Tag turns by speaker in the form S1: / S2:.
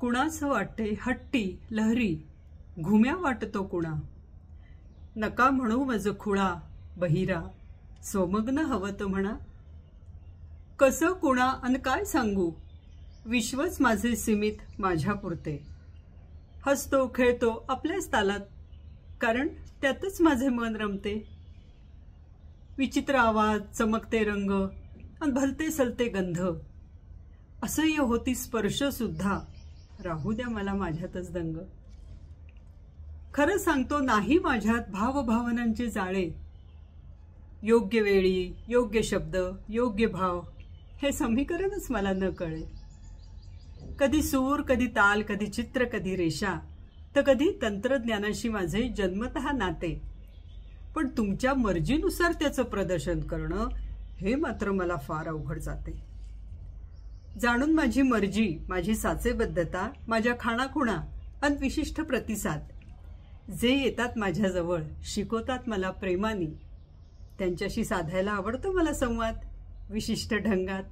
S1: कुणाचं वाटे हट्टी लहरी, घुम्या वाटतो कुणा. नका म्हणू मज खुळा बहिरा, सोमग्न हवत म्हणा. कसं कुणा अन काय सांगू, विश्वच माझे सीमित माझ्यापुरते. हसतो खेळतो आपल्याच तालात, कारण त्यातच माझे मन रमते. विचित्र आवाज, चमकते रंग अन भलते सलते गंध, असह्य होती स्पर्श सुद्धा, राहू द्या मला माझ्यातच दंग. खरं सांगतो नाही माझ्यात भावभावनांचे जाळे. योग्य वेळी योग्य शब्द योग्य भाव, हे समीकरणच मला न कळे. कधी सूर कधी ताल, कधी चित्र कधी रेषा, तर कधी तंत्रज्ञानाशी माझे जन्मतः नाते. पण तुमच्या मर्जीनुसार त्याचं प्रदर्शन करणं हे मात्र मला फार अवघड जाते. जाणून माझी मर्जी, माझी साचेबद्धता, माझ्या खाणाखुणा अन विशिष्ट प्रतिसाद, जे येतात माझ्याजवळ शिकवतात मला प्रेमाने. त्यांच्याशी साधायला आवडतो मला संवाद, विशिष्ट ढंगात.